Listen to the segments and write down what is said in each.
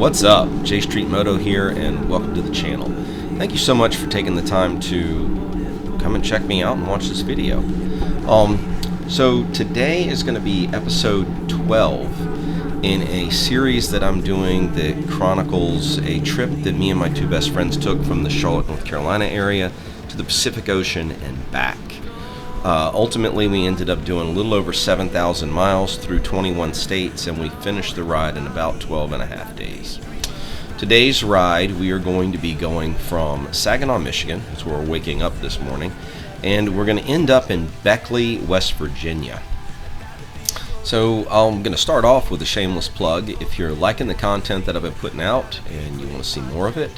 What's up? J Street Moto here, and welcome to the channel. Thank you so much for taking the time to come and check me out and watch this video. So today is going to be episode 12 in a series that I'm doing that chronicles a trip that me and my two best friends took from the Charlotte, North Carolina area to the Pacific Ocean and back. Ultimately, we ended up doing a little over 7,000 miles through 21 states, and we finished the ride in about 12 and a half days. Today's ride, we are going to be going from Saginaw, Michigan, that's where we're waking up this morning, and we're going to end up in Beckley, West Virginia. So I'm going to start off with a shameless plug. If you're liking the content that I've been putting out and you want to see more of it,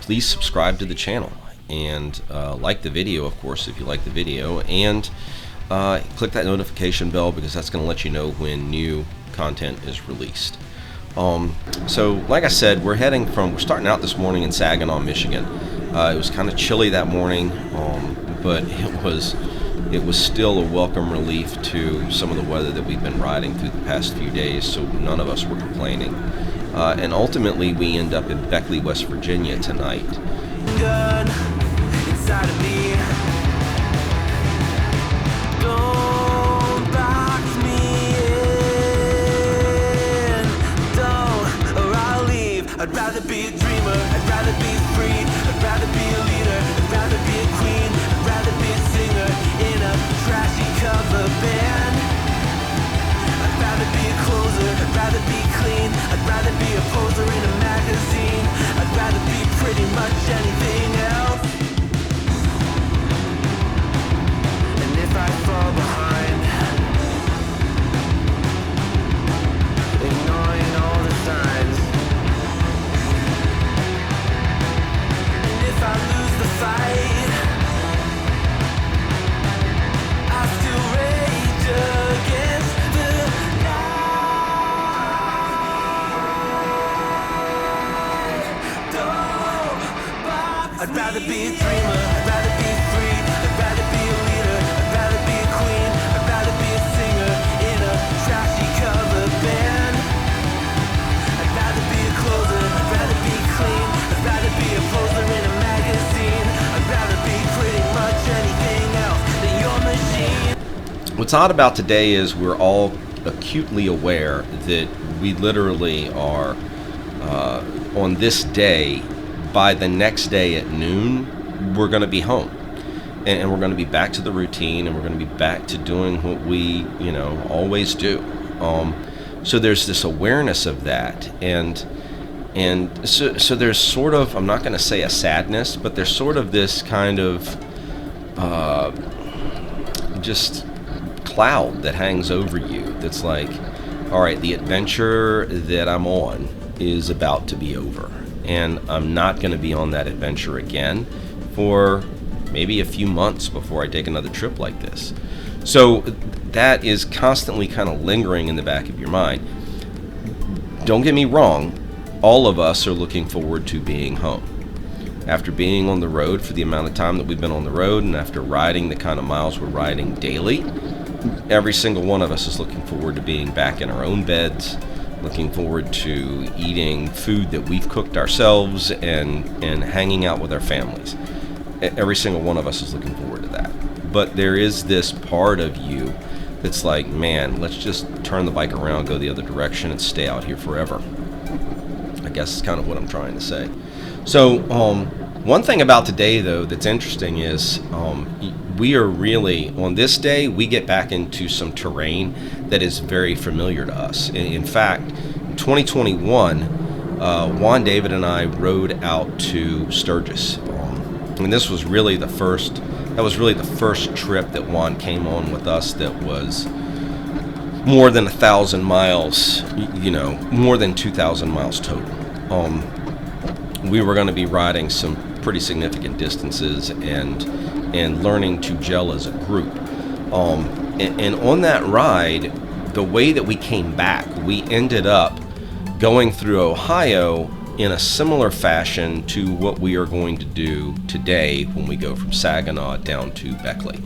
please subscribe to the channel. And like the video, of course, if you like the video, and click that notification bell because that's going to let you know when new content is released. So like I said, we're starting out this morning in Saginaw, Michigan. It was kind of chilly that morning, but it was still a welcome relief to some of the weather that we've been riding through the past few days, so none of us were complaining. And ultimately, we end up in Beckley, West Virginia tonight. Good inside of me. Don't box me in. Don't, or I'll leave. I'd rather be a dreamer. I'd rather be free. I'd rather be a leader. I'd rather be a queen. I'd rather be a singer in a trashy cover band. I'd rather be a closer. I'd rather be clean. I'd rather be a poser in a magazine. I'd rather be pretty much anything else. And if I fall behind, ignoring all the signs, and if I lose the fight, I still rage against the I'd rather be a dreamer, I'd rather be free, I'd rather be a leader, I'd rather be a queen, I'd rather be a singer in a trashy cover band. I'd rather be a closer, I'd rather be clean, I'd rather be a poser in a magazine, I'd rather be pretty much anything else than your machine. What's odd about today is we're all acutely aware that we literally are on this day. By the next day at noon, we're going to be home, and we're going to be back to the routine, and we're going to be back to doing what we, always do. So there's this awareness of that, and so there's sort of, I'm not going to say a sadness, but there's sort of this kind of just cloud that hangs over you. That's like, all right, the adventure that I'm on is about to be over. And I'm not going to be on that adventure again for maybe a few months before I take another trip like this. So that is constantly kind of lingering in the back of your mind. Don't get me wrong, all of us are looking forward to being home. After being on the road for the amount of time that we've been on the road, and after riding the kind of miles we're riding daily, every single one of us is looking forward to being back in our own beds, looking forward to eating food that we've cooked ourselves and hanging out with our families. Every single one of us is looking forward to that. But there is this part of you that's like, man, let's just turn the bike around, go the other direction, and stay out here forever. I guess is kind of what I'm trying to say. So one thing about today, though, that's interesting is we are really, on this day, we get back into some terrain that is very familiar to us. In fact, in 2021, Juan, David, and I rode out to Sturgis. And this was really the first trip that Juan came on with us that was more than 1,000 miles, more than 2,000 miles total. We were going to be riding some pretty significant distances and learning to gel as a group. And on that ride, the way that we came back, we ended up going through Ohio in a similar fashion to what we are going to do today when we go from Saginaw down to Beckley.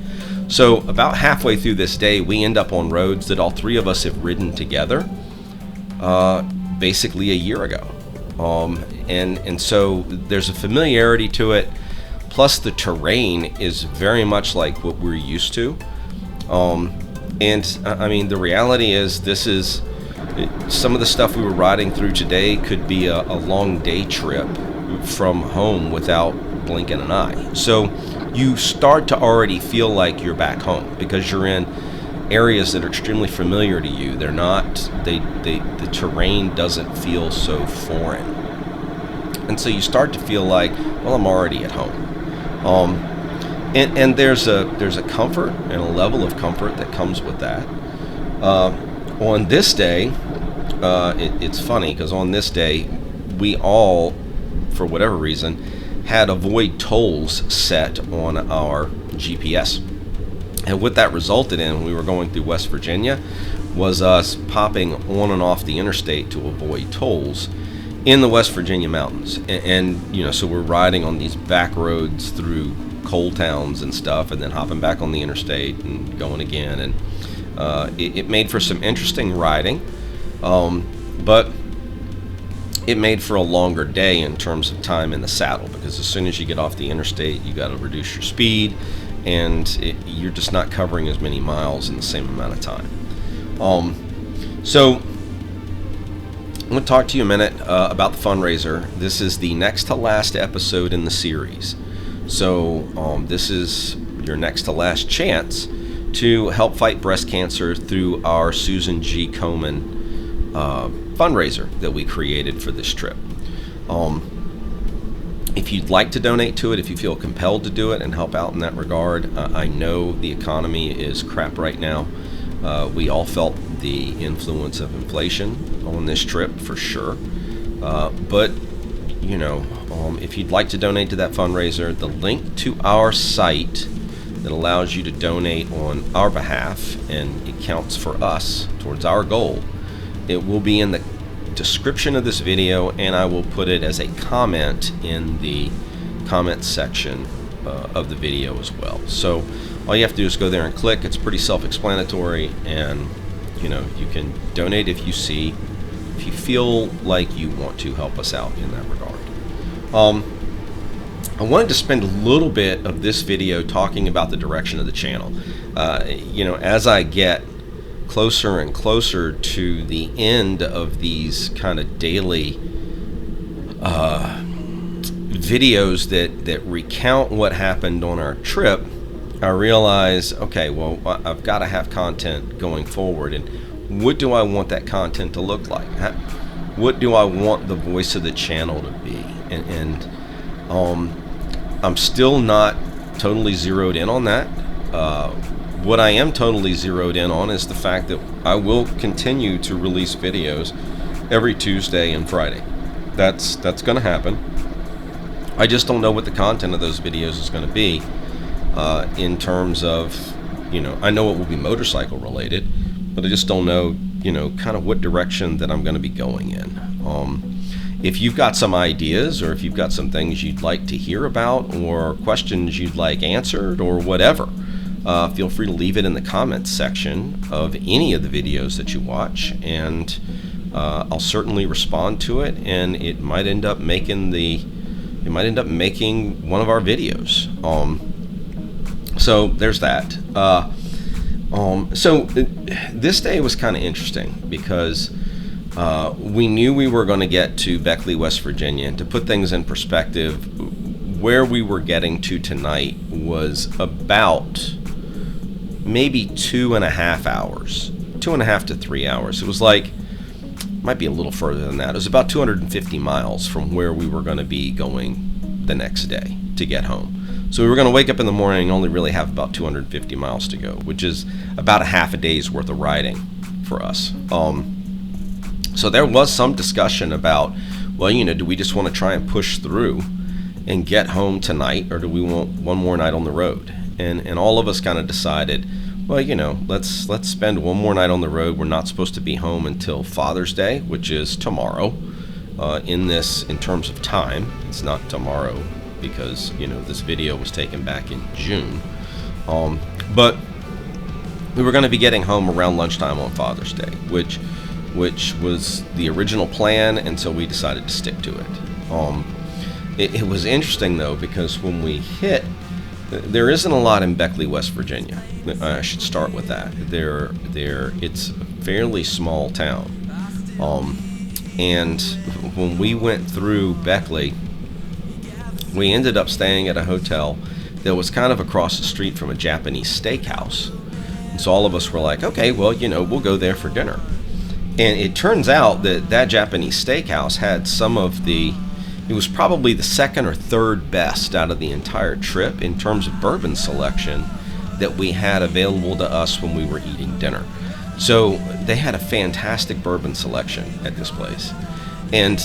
So about halfway through this day, we end up on roads that all three of us have ridden together basically a year ago. And so there's a familiarity to it. Plus, the terrain is very much like what we're used to. And I mean, the reality is, this is some of the stuff we were riding through today could be a long day trip from home without blinking an eye. So you start to already feel like you're back home because you're in areas that are extremely familiar to you. They're not, the terrain doesn't feel so foreign. And so you start to feel like, well, I'm already at home. And there's a comfort and a level of comfort that comes with that. On this day, it's funny because on this day, we all, for whatever reason, had avoid tolls set on our GPS. And what that resulted in when we were going through West Virginia was us popping on and off the interstate to avoid tolls in the West Virginia mountains. And you know, so we're riding on these back roads through coal towns and stuff, and then hopping back on the interstate and going again. And it made for some interesting riding, but it made for a longer day in terms of time in the saddle, because as soon as you get off the interstate, you got to reduce your speed, and you're just not covering as many miles in the same amount of time. So I'm going to talk to you a minute about the fundraiser. This is the next to last episode in the series. So this is your next to last chance to help fight breast cancer through our Susan G. Komen fundraiser that we created for this trip. If you'd like to donate to it, if you feel compelled to do it and help out in that regard, I know the economy is crap right now. We all felt the influence of inflation on this trip for sure. But, you know, if you'd like to donate to that fundraiser, the link to our site that allows you to donate on our behalf, and it counts for us towards our goal, it will be in the description of this video, and I will put it as a comment in the comment section of the video as well. So all you have to do is go there and click. It's pretty self-explanatory, and you know, you can donate if you feel like you want to help us out in that regard. I wanted to spend a little bit of this video talking about the direction of the channel. You know, as I get closer and closer to the end of these kind of daily videos that recount what happened on our trip, I realize, okay, well, I've got to have content going forward, and what do I want that content to look like? What do I want the voice of the channel to be? And I'm still not totally zeroed in on that. What I am totally zeroed in on is the fact that I will continue to release videos every Tuesday and Friday. That's going to happen. I just don't know what the content of those videos is going to be in terms of, you know, I know it will be motorcycle related, but I just don't know, you know, kind of what direction that I'm going to be going in. If you've got some ideas, or if you've got some things you'd like to hear about, or questions you'd like answered, or whatever, feel free to leave it in the comments section of any of the videos that you watch, and I'll certainly respond to it, and it might end up making one of our videos. So there's that. So this day was kind of interesting because we knew we were going to get to Beckley, West Virginia, and to put things in perspective, where we were getting to tonight was about maybe 2.5 hours, 2.5 to 3 hours. It was like, might be a little further than that. It was about 250 miles from where we were going to be going the next day to get home. So we were going to wake up in the morning and only really have about 250 miles to go, which is about a half a day's worth of riding for us. So there was some discussion about, well, you know, do we just want to try and push through and get home tonight, or do we want one more night on the road? And all of us kind of decided, well, you know, let's spend one more night on the road. We're not supposed to be home until Father's Day, which is tomorrow. In terms of time, it's not tomorrow because, you know, this video was taken back in June. But we were going to be getting home around lunchtime on Father's Day, which, which was the original plan, and so we decided to stick to it. It was interesting though, because when we hit, there isn't a lot in Beckley, West Virginia. I should start with that. It's a fairly small town, and when we went through Beckley, we ended up staying at a hotel that was kind of across the street from a Japanese steakhouse. And so all of us were like, okay, well, we'll go there for dinner. And it turns out that Japanese steakhouse had it was probably the second or third best out of the entire trip in terms of bourbon selection that we had available to us when we were eating dinner. So they had a fantastic bourbon selection at this place. And,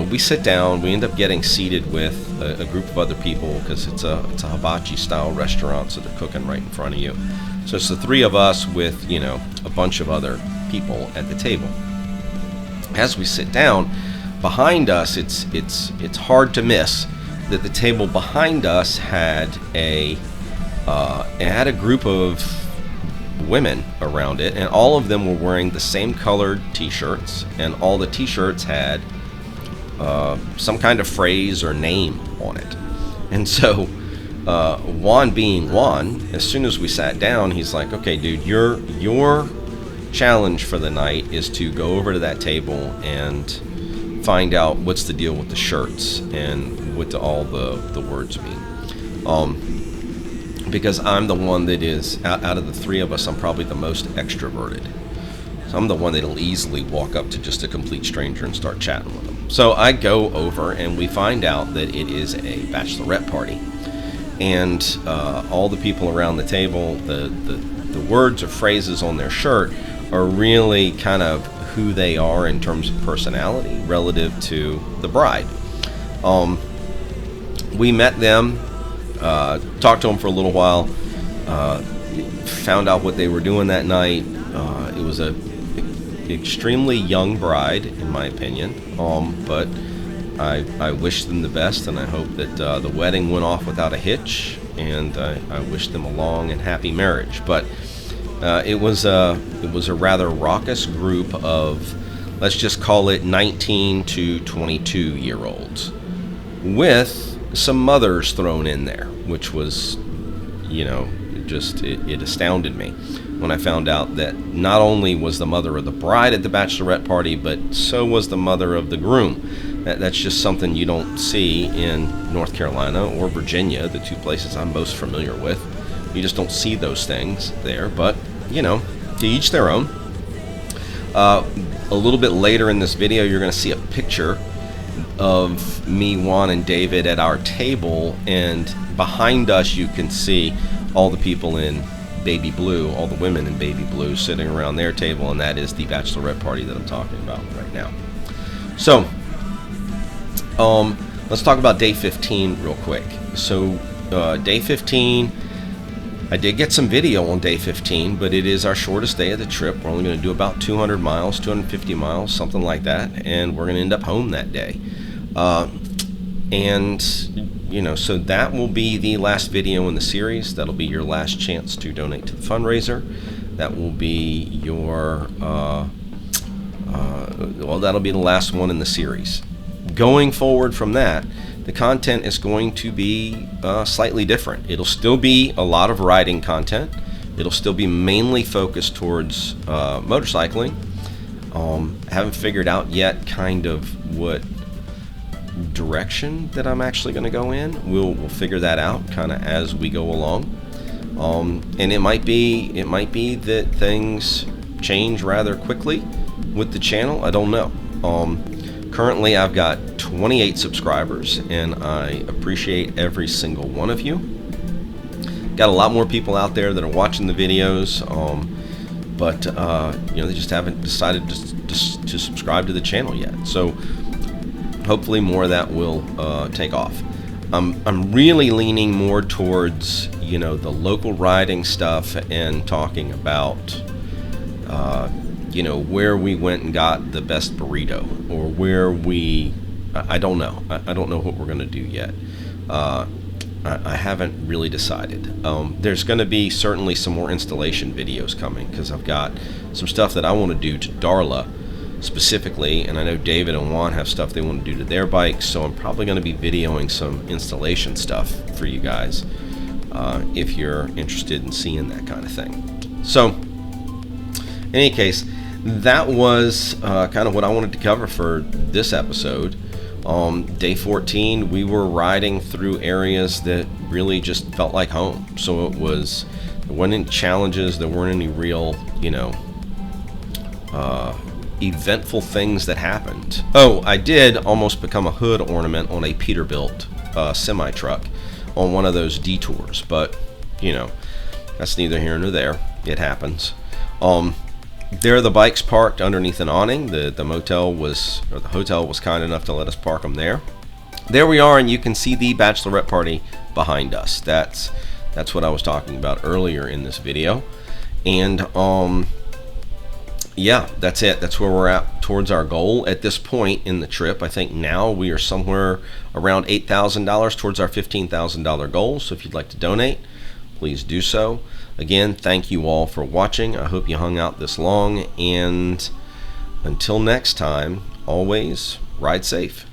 we sit down, we end up getting seated with a group of other people, because it's a hibachi style restaurant, so they're cooking right in front of you. So it's the three of us with, a bunch of other people at the table. As we sit down, behind us, it's hard to miss that the table behind us had a group of women around it, and all of them were wearing the same colored t-shirts, and all the t-shirts had some kind of phrase or name on it. And so Juan being Juan, as soon as we sat down, he's like, okay dude, your challenge for the night is to go over to that table and find out what's the deal with the shirts and what all the words mean. Because I'm the one that is, out of the three of us, I'm probably the most extroverted. So I'm the one that'll easily walk up to just a complete stranger and start chatting with them. So I go over and we find out that it is a bachelorette party. And all the people around the table, the words or phrases on their shirt are really kind of who they are in terms of personality relative to the bride. We met them, talked to them for a little while, found out what they were doing that night. It was a extremely young bride, in my opinion, but I wish them the best, and I hope that the wedding went off without a hitch, and I wish them a long and happy marriage. But it was a rather raucous group of, let's just call it 19 to 22 year olds, with some mothers thrown in there, which was, it astounded me when I found out that not only was the mother of the bride at the bachelorette party, but so was the mother of the groom. That's just something you don't see in North Carolina or Virginia, the two places I'm most familiar with. You just don't see those things there, but, to each their own. A little bit later in this video, you're going to see a picture of me, Juan, and David at our table, and behind us you can see all the people in baby blue, all the women in baby blue sitting around their table, and that is the bachelorette party that I'm talking about right now. So, let's talk about day 15 real quick. So, day 15, I did get some video on day 15, but it is our shortest day of the trip. We're only going to do about 200 miles, 250 miles, something like that, and we're going to end up home that day. So that will be the last video in the series. That'll be your last chance to donate to the fundraiser. That will be your, that'll be the last one in the series. Going forward from that, the content is going to be slightly different. It'll still be a lot of riding content. It'll still be mainly focused towards motorcycling. Haven't figured out yet kind of what direction that I'm actually going to go in. We'll figure that out kind of as we go along. And it might be that things change rather quickly with the channel. I don't know. Currently, I've got 28 subscribers, and I appreciate every single one of you. Got a lot more people out there that are watching the videos, but they just haven't decided to subscribe to the channel yet. So hopefully more of that will take off. I'm really leaning more towards the local riding stuff and talking about where we went and got the best burrito, or where I don't know. I don't know what we're going to do yet. I haven't really decided. There's going to be certainly some more installation videos coming because I've got some stuff that I want to do to Darla specifically, and I know David and Juan have stuff they want to do to their bikes, so I'm probably going to be videoing some installation stuff for you guys if you're interested in seeing that kind of thing. So, in any case, that was kind of what I wanted to cover for this episode. Day 14, we were riding through areas that really just felt like home. So there weren't any challenges, there weren't any real, eventful things that happened. Oh, I did almost become a hood ornament on a Peterbilt semi-truck on one of those detours, but, that's neither here nor there. It happens. There are the bikes parked underneath an awning. The hotel was kind enough to let us park them there. There we are, and you can see the bachelorette party behind us. That's what I was talking about earlier in this video. And yeah, that's it. That's where we're at towards our goal at this point in the trip. I think now we are somewhere around $8,000 towards our $15,000 goal. So if you'd like to donate, please do so. Again, thank you all for watching. I hope you hung out this long, and until next time, always ride safe.